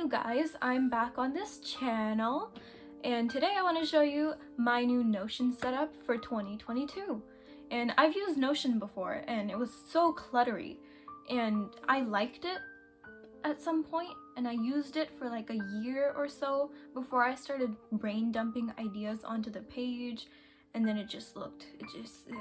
you guys, I'm back on this channel and today I want to show you my new Notion setup for 2022. And I've used Notion before and it was so cluttery and I liked it at some point and I used it for like a year or so before I started brain dumping ideas onto the page, and then it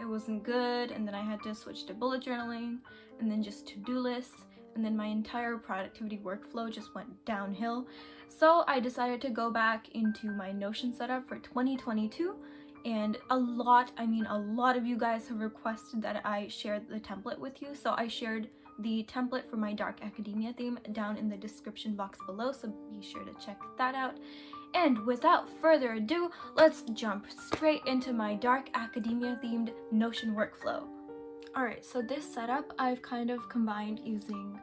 wasn't good, and then I had to switch to bullet journaling and then just to-do lists, and then my entire productivity workflow just went downhill. So I decided to go back into my Notion setup for 2022, and a lot of you guys have requested that I share the template with you, so I shared the template for my dark academia theme down in the description box below, so be sure to check that out. And without further ado, let's jump straight into my dark academia themed Notion workflow. Alright, so this setup I've kind of combined using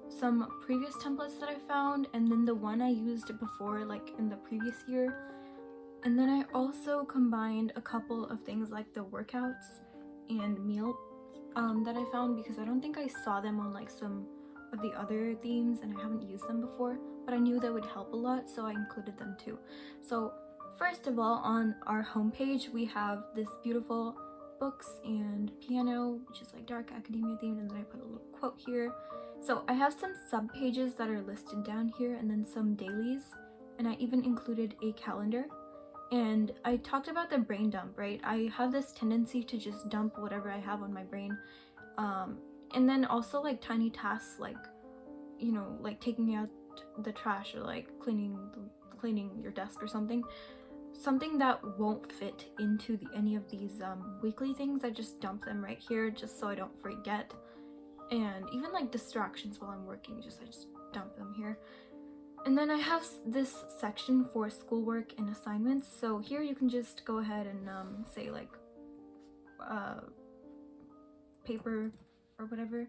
some previous templates that I found, and then the one I used before, like in the previous year. And then I also combined a couple of things like the workouts and meal that I found, because I don't think I saw them on like some of the other themes and I haven't used them before, but I knew that would help a lot, so I included them too. So first of all, on our homepage we have this beautiful books and piano, which is like dark academia themed, and then I put a little quote here. So I have some sub pages that are listed down here, and then some dailies, and I even included a calendar. And I talked about the brain dump, right? I have this tendency to just dump whatever I have on my brain, and then also like tiny tasks, like, you know, like taking out the trash or like cleaning your desk or something that won't fit into any of these weekly things. I just dump them right here just so I don't forget. And even like distractions while I'm working, I just dump them here. And then I have this section for schoolwork and assignments, so here you can just go ahead and say like paper or whatever.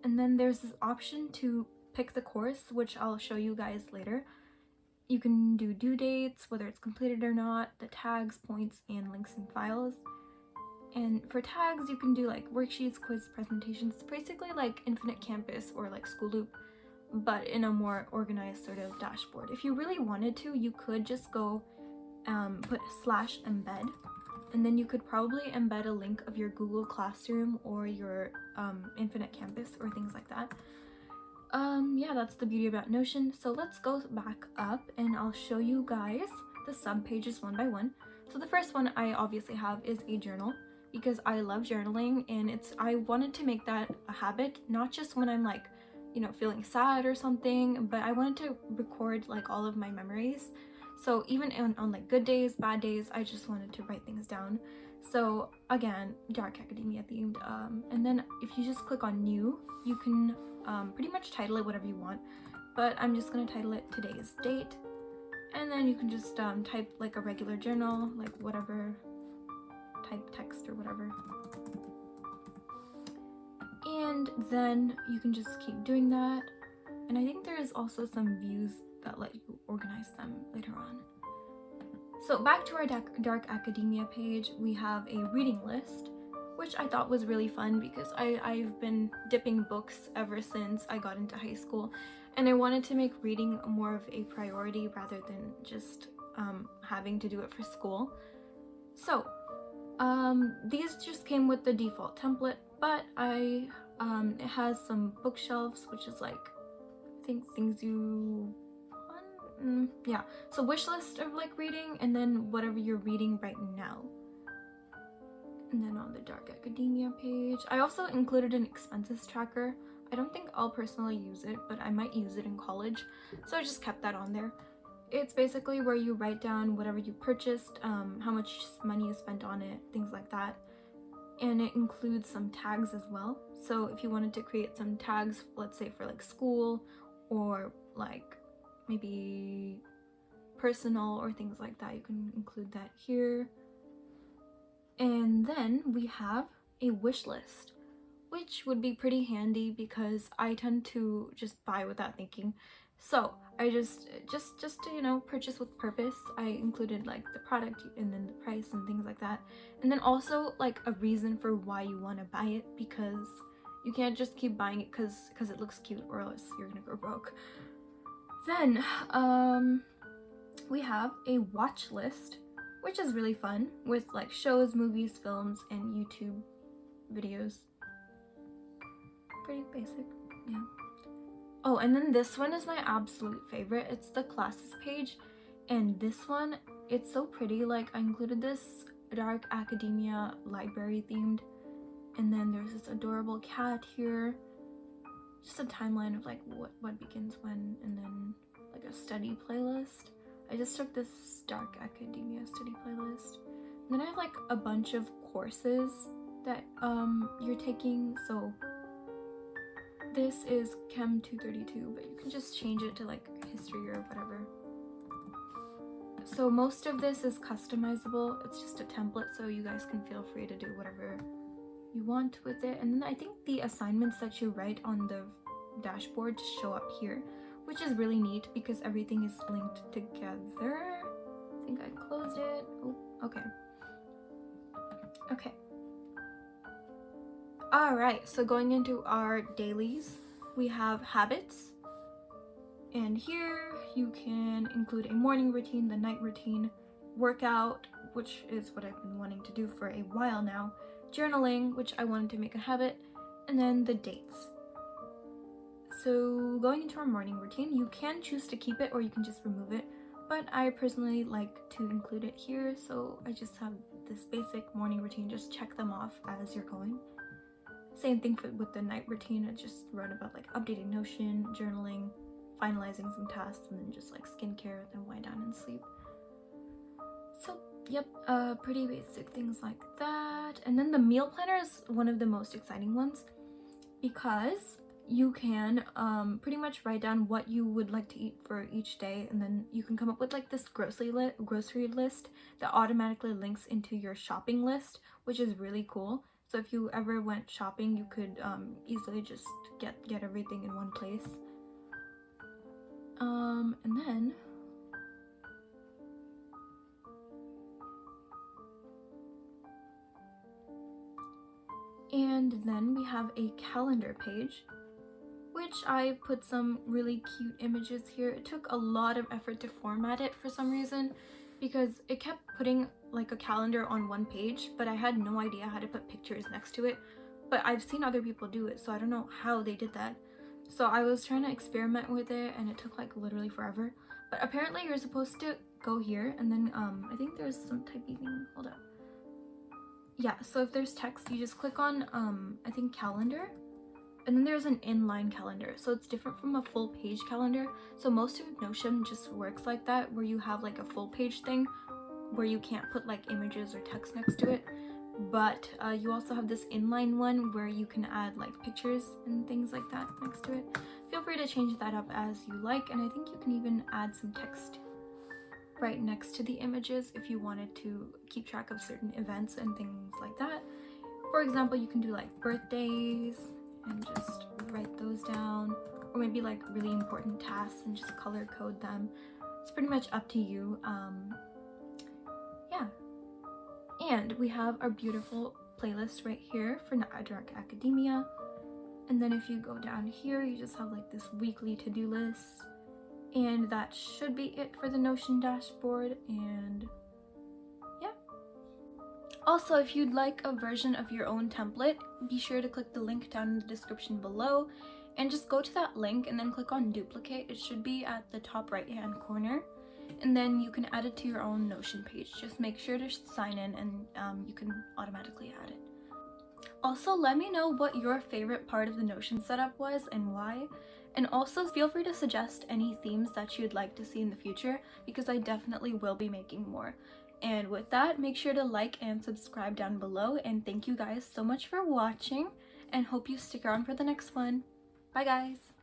And then there's this option to pick the course, which I'll show you guys later. You can do due dates, whether it's completed or not, the tags, points, and links and files. And for tags, you can do like worksheets, quiz, presentations, basically like Infinite Campus or like School Loop, but in a more organized sort of dashboard. If you really wanted to, you could just go put /embed, and then you could probably embed a link of your Google Classroom or your Infinite Campus or things like that. Yeah, that's the beauty about Notion. So let's go back up and I'll show you guys the sub pages one by one. So the first one I obviously have is a journal, because I love journaling, and I wanted to make that a habit, not just when I'm like, you know, feeling sad or something, but I wanted to record like all of my memories. So even on like good days, bad days, I just wanted to write things down. So again, dark academia themed. And then if you just click on new, you can pretty much title it whatever you want, but I'm just gonna title it today's date. And then you can just type like a regular journal, like whatever, type text or whatever. And then you can just keep doing that. And I think there is also some views that let you organize them later on. So back to our dark academia page, we have a reading list, which I thought was really fun because I've been dipping books ever since I got into high school, and I wanted to make reading more of a priority rather than just having to do it for school. So these just came with the default template, but it has some bookshelves, which is like, I think things you want, yeah, so wish list of like reading, and then whatever you're reading right now. And then on the dark academia page, I also included an expenses tracker. I don't think I'll personally use it, but I might use it in college, so I just kept that on there. It's basically where you write down whatever you purchased, how much money you spent on it, things like that. And it includes some tags as well. So if you wanted to create some tags, let's say for like school or like maybe personal or things like that, you can include that here. And then we have a wish list, which would be pretty handy because I tend to just buy without thinking. So I just to, you know, purchase with purpose, I included like the product and then the price and things like that. And then also like a reason for why you want to buy it, because you can't just keep buying it because it looks cute, or else you're gonna go broke. Then we have a watch list, which is really fun with like shows, movies, films, and YouTube videos. Pretty basic, yeah. Oh, and then this one is my absolute favorite. It's the classes page, and this one, it's so pretty. Like, I included this dark academia library themed, and then there's this adorable cat here. Just a timeline of like what begins when, and then like a study playlist. I just took this dark academia study playlist. And then I have like a bunch of courses that you're taking. So this is Chem 232, but you can just change it to like history or whatever. So most of this is customizable. It's just a template, so you guys can feel free to do whatever you want with it. And then I think the assignments that you write on the dashboard just show up here, which is really neat because everything is linked together. I think I closed it. Oh, okay. Okay. All right, so going into our dailies, we have habits. And here you can include a morning routine, the night routine, workout, which is what I've been wanting to do for a while now, journaling, which I wanted to make a habit, and then the dates. So going into our morning routine, you can choose to keep it or you can just remove it, but I personally like to include it here, so I just have this basic morning routine. Just check them off as you're going. Same thing with the night routine. I just wrote about like updating Notion, journaling, finalizing some tasks, and then just like skincare, then wind down and sleep. So yep, pretty basic things like that. And then the meal planner is one of the most exciting ones because you can pretty much write down what you would like to eat for each day, and then you can come up with like this grocery list that automatically links into your shopping list, which is really cool. So if you ever went shopping, you could easily just get everything in one place. And then we have a calendar page, which I put some really cute images here. It took a lot of effort to format it for some reason because it kept putting like a calendar on one page, but I had no idea how to put pictures next to it. But I've seen other people do it, so I don't know how they did that. So I was trying to experiment with it and it took like literally forever. But apparently you're supposed to go here and then I think there's some typing. Hold up. Yeah, so if there's text, you just click on I think calendar, and then there's an inline calendar, so it's different from a full page calendar. So most of Notion just works like that, where you have like a full page thing where you can't put like images or text next to it, but you also have this inline one where you can add like pictures and things like that next to it. Feel free to change that up as you like, and I think you can even add some text right next to the images if you wanted to keep track of certain events and things like that. For example, you can do like birthdays and just write those down, or maybe like really important tasks and just color code them. It's pretty much up to you. Yeah. And we have our beautiful playlist right here for Dark Academia. And then if you go down here, you just have like this weekly to-do list. And that should be it for the Notion dashboard, and yeah. Also, if you'd like a version of your own template, be sure to click the link down in the description below and just go to that link and then click on duplicate. It should be at the top right hand corner, and then you can add it to your own Notion page. Just make sure to sign in and you can automatically add it. Also, let me know what your favorite part of the Notion setup was and why. And also feel free to suggest any themes that you'd like to see in the future, because I definitely will be making more. And with that, make sure to like and subscribe down below, and thank you guys so much for watching, and hope you stick around for the next one. Bye guys!